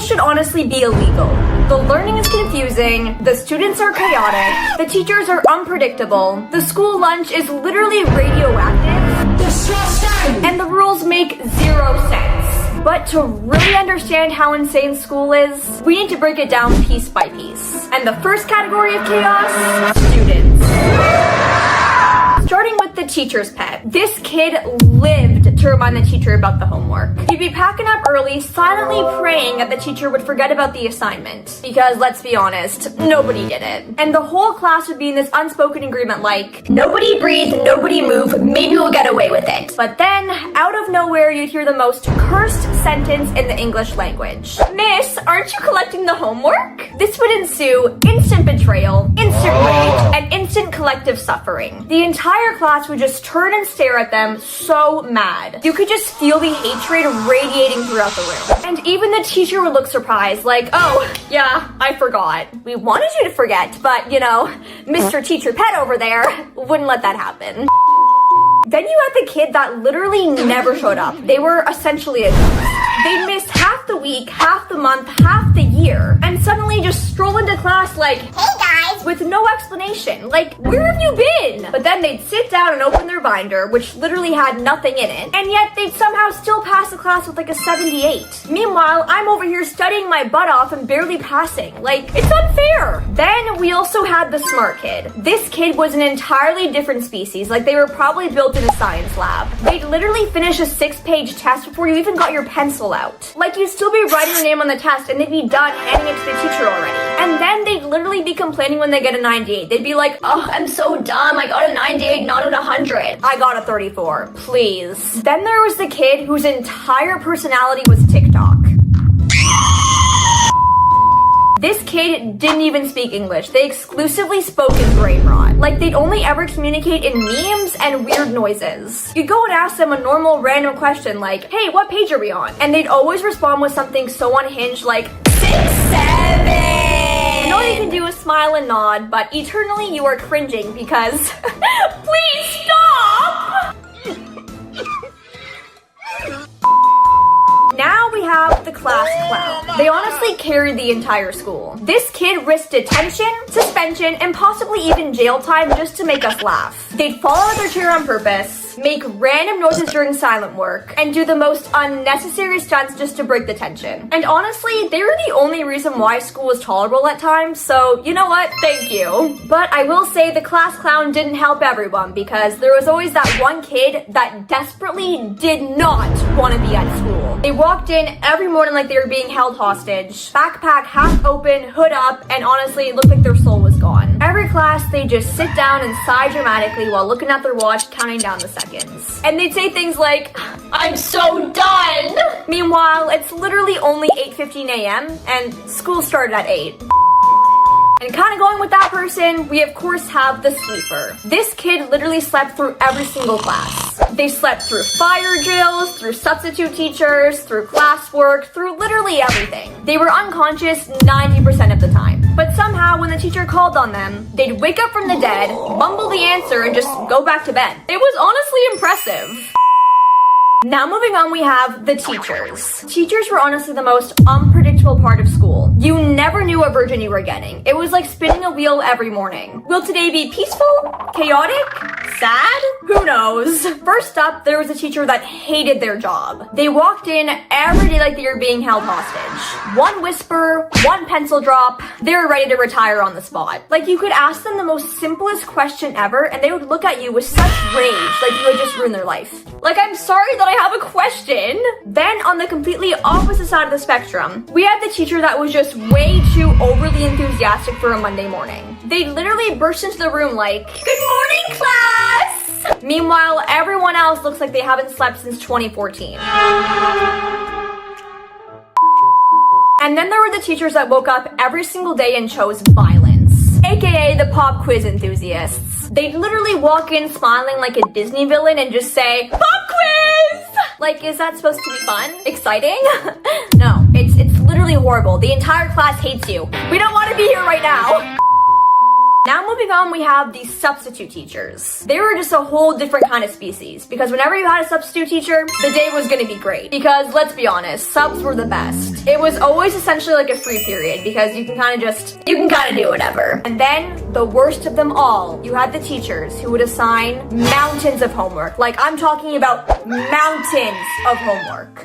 school should honestly be illegal. The learning is confusing, the students are chaotic, the teachers are unpredictable, the school lunch is literally radioactive, and the rules make zero sense. But to really understand how insane school is, we need to break it down piece by piece. And the first category of chaos, students. Starting with the teacher's pet. This kid lived to remind the teacher about the homework. He'd be packing up early, silently praying that the teacher would forget about the assignment. Because let's be honest, nobody did it. And the whole class would be in this unspoken agreement like, nobody breathe, nobody move, maybe we'll get away with it. But then, out of nowhere, you'd hear the most cursed sentence in the English language. Miss, aren't you collecting the homework? This would ensue instant betrayal, instant rage, and instant collective suffering. The entire class would just turn and stare at them so mad. You could just feel the hatred radiating throughout the room. And even the teacher would look surprised, like, oh, yeah, I forgot. We wanted you to forget, but, you know, Mr. Teacher Pet over there wouldn't let that happen. Then you had the kid that literally never showed up. They were essentially a ghost. They'd miss half the week, half the month, half the year, and suddenly just stroll into class like, hey guys, with no explanation. Like, where have you been? But then they'd sit down and open their binder, which literally had nothing in it, and yet they'd somehow still pass the class with like a 78. Meanwhile, I'm over here studying my butt off and barely passing. Like, it's unfair. Then we also had the smart kid. This kid was an entirely different species. Like, they were probably built in a science lab. They'd literally finish a 6-page test before you even got your pencil out. Like, you'd still be writing your name on the test and they'd be done handing it to the teacher already. And then they'd literally be complaining when they get a 98. They'd be like, oh, I'm so dumb. I got a 98, not an 100. I got a 34. Please. Then there was the kid whose entire personality was TikTok. This kid didn't even speak English. They exclusively spoke in brain rot. Like, they'd only ever communicate in memes and weird noises. You'd go and ask them a normal random question like, hey, what page are we on? And they'd always respond with something so unhinged like, 6, 7. And all you can do is smile and nod, but eternally you are cringing because, please stop! Now we have the class clown. They honestly carried the entire school. This kid risked detention, suspension, and possibly even jail time just to make us laugh. They'd fall out of their chair on purpose, make random noises during silent work, and do the most unnecessary stunts just to break the tension. And honestly, they were the only reason why school was tolerable at times, so you know what? Thank you. But I will say the class clown didn't help everyone because there was always that one kid that desperately did not want to be at school. They walked in every morning like they were being held hostage, backpack half open, hood up, and honestly, it looked like their soul was gone. Every class, they just sit down and sigh dramatically while looking at their watch, counting down the seconds. And they'd say things like, I'm so done! Meanwhile, it's literally only 8:15 a.m. and school started at 8. And kind of going with that person, we of course have the sleeper. This kid literally slept through every single class. They slept through fire drills, through substitute teachers, through classwork, through literally everything. They were unconscious 90% of the time. But somehow, when the teacher called on them, they'd wake up from the dead, mumble the answer, and just go back to bed. It was honestly impressive. Now moving on, we have the teachers. Teachers were honestly the most unpredictable part of school. You never knew what version you were getting. It was like spinning a wheel every morning. Will today be peaceful? Chaotic? Sad? Who knows? First up, there was a teacher that hated their job. They walked in every day like they were being held hostage. One whisper, one pencil drop, they were ready to retire on the spot. Like, you could ask them the most simplest question ever and they would look at you with such rage like you had just ruined their life. Like, I'm sorry that I have a question. Then on the completely opposite side of the spectrum, we had the teacher that was just way too overly enthusiastic for a Monday morning. They literally burst into the room like, good morning, class! Meanwhile, everyone else looks like they haven't slept since 2014. And then there were the teachers that woke up every single day and chose violence, aka the pop quiz enthusiasts. They'd literally walk in smiling like a Disney villain and just say, pop quiz! Like, is that supposed to be fun? Exciting? No, it's literally horrible. The entire class hates you. We don't want to be here right now. Now moving on, we have the substitute teachers. They were just a whole different kind of species because whenever you had a substitute teacher, the day was gonna be great. Because let's be honest, subs were the best. It was always essentially like a free period because you can kind of do whatever. And then the worst of them all, you had the teachers who would assign mountains of homework. Like I'm talking about mountains of homework.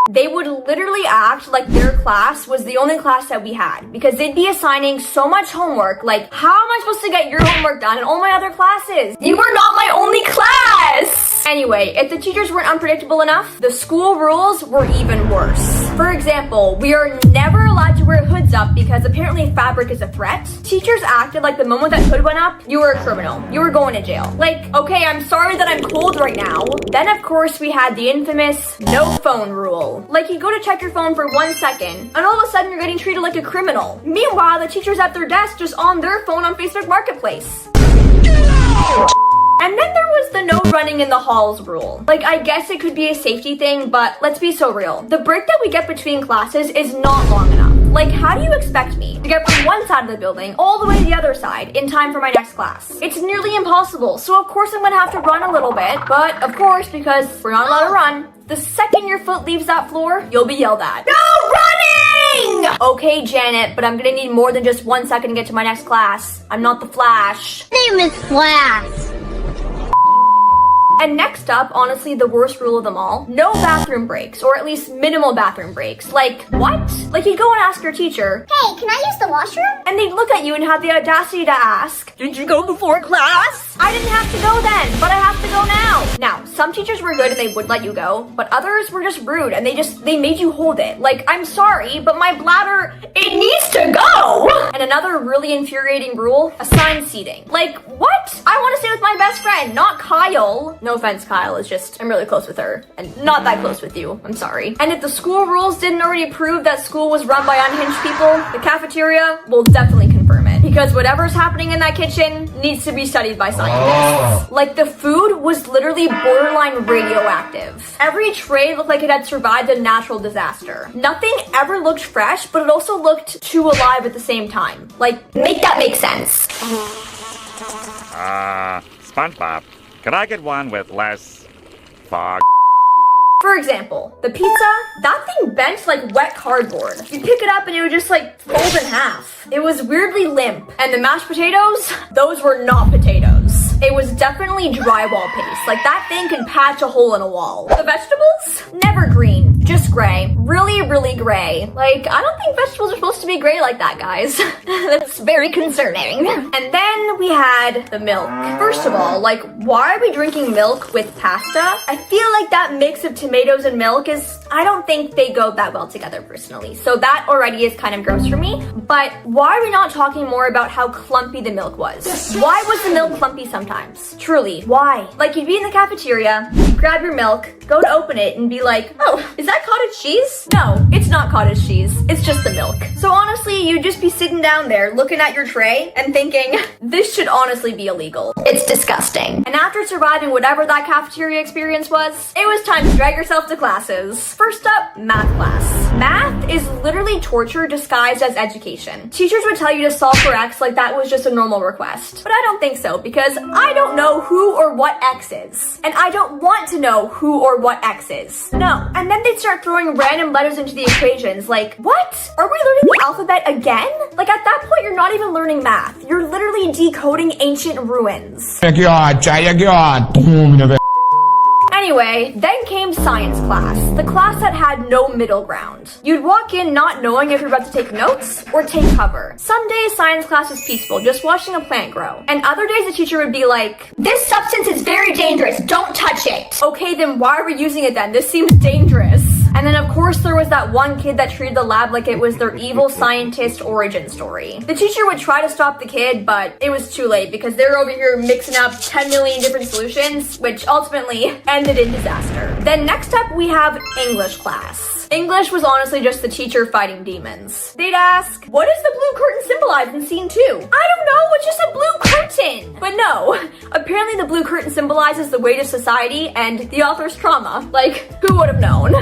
They would literally act like their class was the only class that we had because they'd be assigning so much homework. Like, how am I supposed to get your homework done in all my other classes? You are not my only class! Anyway, if the teachers weren't unpredictable enough, the school rules were even worse. For example, we are never allowed to wear hoods up because apparently fabric is a threat. Teachers acted like the moment that hood went up, you were a criminal. You were going to jail. Like, okay, I'm sorry that I'm cold right now. Then of course we had the infamous no phone rule. Like you go to check your phone for 1 second and all of a sudden you're getting treated like a criminal. Meanwhile, the teacher's at their desk just on their phone on Facebook Marketplace. And then there was the no running in the halls rule. Like, I guess it could be a safety thing, but let's be so real. The break that we get between classes is not long enough. Like, how do you expect me to get from one side of the building all the way to the other side in time for my next class? It's nearly impossible, so of course I'm gonna have to run a little bit. But of course, because we're not allowed to run, the second your foot leaves that floor, you'll be yelled at. No running! Okay, Janet, but I'm gonna need more than just 1 second to get to my next class. I'm not the Flash. Name is Flash. And next up, honestly, the worst rule of them all, no bathroom breaks, or at least minimal bathroom breaks. Like, what? Like, you'd go and ask your teacher, Hey, can I use the washroom? and they'd look at you and have the audacity to ask, did you go before class? I didn't have to go then, but I have to go now. Now, some teachers were good and they would let you go, but others were just rude and they made you hold it. Like, I'm sorry, but my bladder, it needs to go! And another really infuriating rule, assigned seating. Like, what? I want to stay with my best friend, not Kyle. No offense, Kyle, it's just, I'm really close with her, and not that close with you, I'm sorry. And if the school rules didn't already prove that school was run by unhinged people, the cafeteria will definitely confirm it. Because whatever's happening in that kitchen needs to be studied by scientists. Like, the food was literally borderline radioactive. Every tray looked like it had survived a natural disaster. Nothing ever looked fresh, but it also looked too alive at the same time. Like, make that make sense. SpongeBob, could I get one with less fog? For example, the pizza, that thing bent like wet cardboard. You pick it up and it would just like fold in half. It was weirdly limp. And the mashed potatoes, those were not potatoes. It was definitely drywall paste. Like that thing could patch a hole in a wall. The vegetables, never green, just gray. Really, really gray. Like, I don't think vegetables are supposed to be gray like that, guys. That's very concerning. And then we had the milk. First of all, like, why are we drinking milk with pasta? I feel like that mix of tomatoes and milk is, I don't think they go that well together personally. So that already is kind of gross for me. But why are we not talking more about how clumpy the milk was? Why was the milk clumpy sometimes? Truly, why? Like, you'd be in the cafeteria, you grab your milk, go to open it and be like, oh, is that cottage cheese? No, it's not cottage cheese. It's just the milk. So honestly, you'd just be sitting down there looking at your tray and thinking, this should honestly be illegal. It's disgusting. And after surviving whatever that cafeteria experience was, it was time to drag yourself to classes. First up, math class. Math is literally torture disguised as education. Teachers would tell you to solve for X like that was just a normal request. But I don't think so, because I don't know who or what X is. And I don't want to know who or what X is. No. And then they'd start throwing random letters into the equations, like, what? Are we learning the alphabet again? Like, at that point, you're not even learning math. You're literally decoding ancient ruins. Anyway, then came science class, the class that had no middle ground. You'd walk in not knowing if you're about to take notes or take cover. Some days science class was peaceful, just watching a plant grow. And other days the teacher would be like, this substance is very dangerous, don't touch it. Okay, then why are we using it then? This seems dangerous. And then of course there was that one kid that treated the lab like it was their evil scientist origin story. The teacher would try to stop the kid, but it was too late because they're over here mixing up 10 million different solutions, which ultimately ended in disaster. Then next up we have English class. class. English was honestly just the teacher fighting demons. They'd ask, what does the blue curtain symbolize in scene 2? I don't know, it's just a blue curtain. But no, apparently the blue curtain symbolizes the weight of society and the author's trauma. Like, who would have known?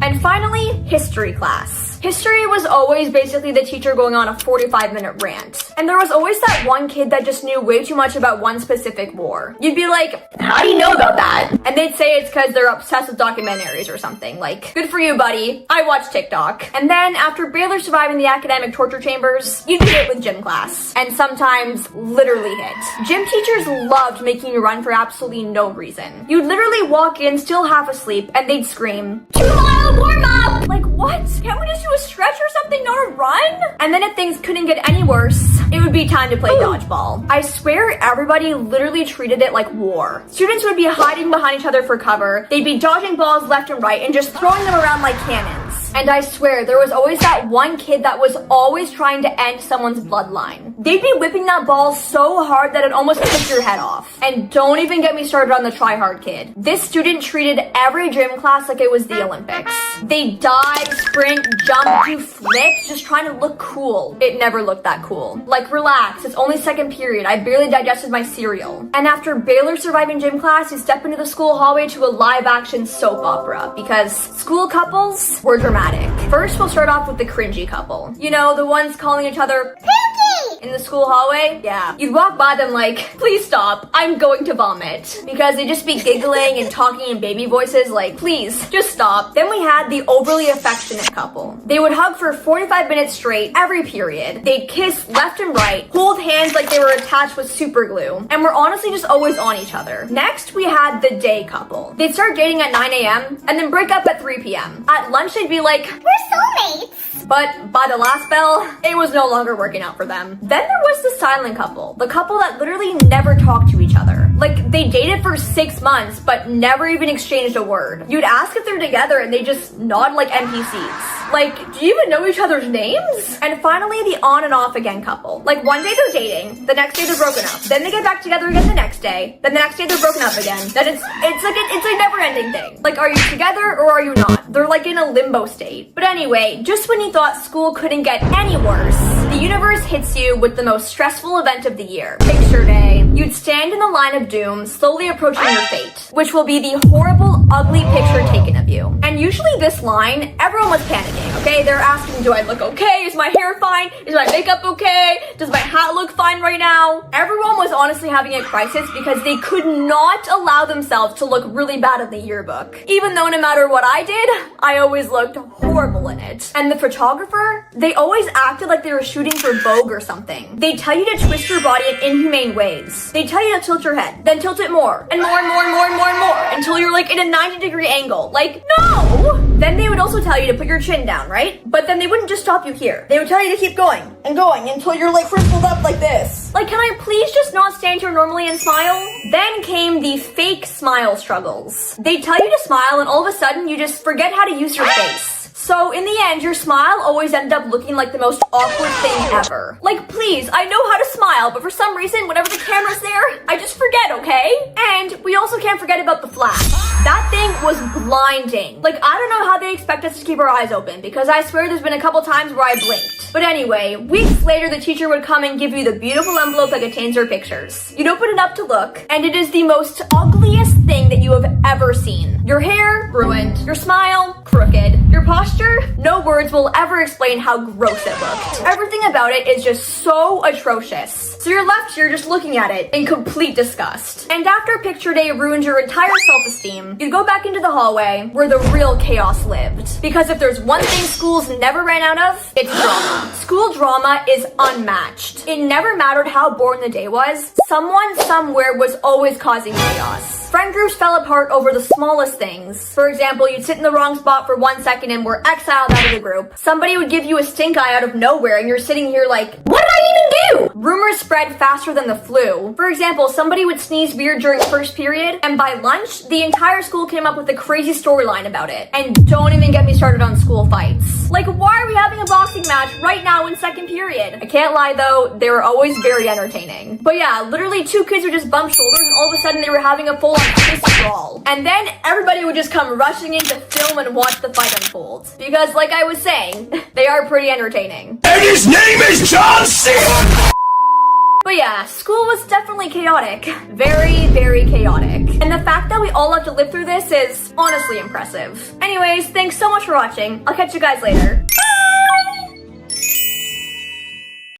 And finally, history class. History was always basically the teacher going on a 45-minute rant. And there was always that one kid that just knew way too much about one specific war. You'd be like, how do you know about that? And they'd say it's because they're obsessed with documentaries or something. Like, good for you, buddy. I watch TikTok. And then after barely surviving the academic torture chambers, you'd be hit with gym class. And sometimes literally hit. Gym teachers loved making you run for absolutely no reason. You'd literally walk in still half asleep and they'd scream, 2-mile warm-up! Like, what? Can't we just do a stretch or something, not a run? And then if things couldn't get any worse, it would be time to play dodgeball. I swear everybody literally treated it like war. Students would be hiding behind each other for cover. They'd be dodging balls left and right and just throwing them around like cannons. And I swear, there was always that one kid that was always trying to end someone's bloodline. They'd be whipping that ball so hard that it almost took your head off. And don't even get me started on the try-hard kid. This student treated every gym class like it was the Olympics. They dive, sprint, jump, do flips, just trying to look cool. It never looked that cool. Like, relax, it's only second period. I barely digested my cereal. And after barely surviving gym class, you step into the school hallway to a live-action soap opera because school couples were dramatic. First, we'll start off with the cringy couple. You know, the ones calling each other Pinky in the school hallway? Yeah. You'd walk by them like, please stop, I'm going to vomit. Because they'd just be giggling and talking in baby voices like, please, just stop. Then we had the overly affectionate couple. They would hug for 45 minutes straight every period. They'd kiss left and right, hold hands like they were attached with super glue, and were honestly just always on each other. Next, we had the day couple. They'd start dating at 9 a.m. and then break up at 3 p.m. At lunch, they'd be like, We're soulmates. but by the last bell, it was no longer working out for them. Then there was the silent couple, the couple that literally never talked to each other. Like, they dated for 6 months, but never even exchanged a word. You'd ask if they're together and they just nod like NPCs. Like, do you even know each other's names? And finally, the on and off again couple. Like, one day they're dating, the next day they're broken up. Then they get back together again the next day. Then the next day they're broken up again. Then it's a never-ending thing. Like, are you together or are you not? They're like in a limbo state. But anyway, just when you thought school couldn't get any worse, the universe hits you with the most stressful event of the year, picture day. You'd stand in the line of doom, slowly approaching your fate, which will be the horrible, ugly picture taken of you. And usually this line, everyone was panicking, okay? They're asking, do I look okay? Is my hair fine? Is my makeup okay? Does my hat look fine right now? Everyone was honestly having a crisis because they could not allow themselves to look really bad in the yearbook. Even though no matter what I did, I always looked horrible in it. And the photographer, they always acted like they were shooting for Vogue or something. They'd tell you to twist your body in inhumane ways. They'd tell you to tilt your head, then tilt it more, and more and more and more and more and more, until you're like in a 90-degree angle. Like, no! Then they would also tell you to put your chin down, right? But then they wouldn't just stop you here. They would tell you to keep going and going until you're like crumpled up like this. Like, can I please just not stand here normally and smile? Then came the fake smile struggles. They'd tell you to smile and all of a sudden you just forget how to use your face. So in the end, your smile always ended up looking like the most awkward thing ever. Like, please, I know how to smile, but for some reason, whenever the camera's there, I just forget, okay? And we also can't forget about the flash. That thing was blinding. Like, I don't know how they expect us to keep our eyes open, because I swear there's been a couple times where I blinked. But anyway, weeks later, the teacher would come and give you the beautiful envelope that contains her pictures. You'd open it up to look, and it is the most ugliest thing that you have ever seen. Your hair, ruined. Your smile, crooked. Your posture, no words will ever explain how gross it looked. Everything about it is just so atrocious. So you're left here just looking at it in complete disgust. And after picture day ruined your entire self-esteem, you'd go back into the hallway where the real chaos lived. Because if there's one thing schools never ran out of, it's drama. School drama is unmatched. It never mattered how boring the day was, someone somewhere was always causing chaos. Friend groups fell apart over the smallest things. For example, you'd sit in the wrong spot for 1 second and were exiled out of the group. Somebody would give you a stink eye out of nowhere and you're sitting here like, what did I even do? Rumors spread faster than the flu. For example, somebody would sneeze weird during first period, and by lunch, the entire school came up with a crazy storyline about it. And don't even get me started on school fights. Like, why are we having a boxing match right now in second period? I can't lie though, they were always very entertaining. But yeah, literally 2 kids would just bump shoulders and all of a sudden they were having a full-on fist brawl. And then everybody would just come rushing in to film and watch the fight unfold. Because like I was saying, they are pretty entertaining. And his name is John C. But yeah, school was definitely chaotic. Very, very chaotic. And the fact that we all have to live through this is honestly impressive. Anyways, thanks so much for watching. I'll catch you guys later. Bye!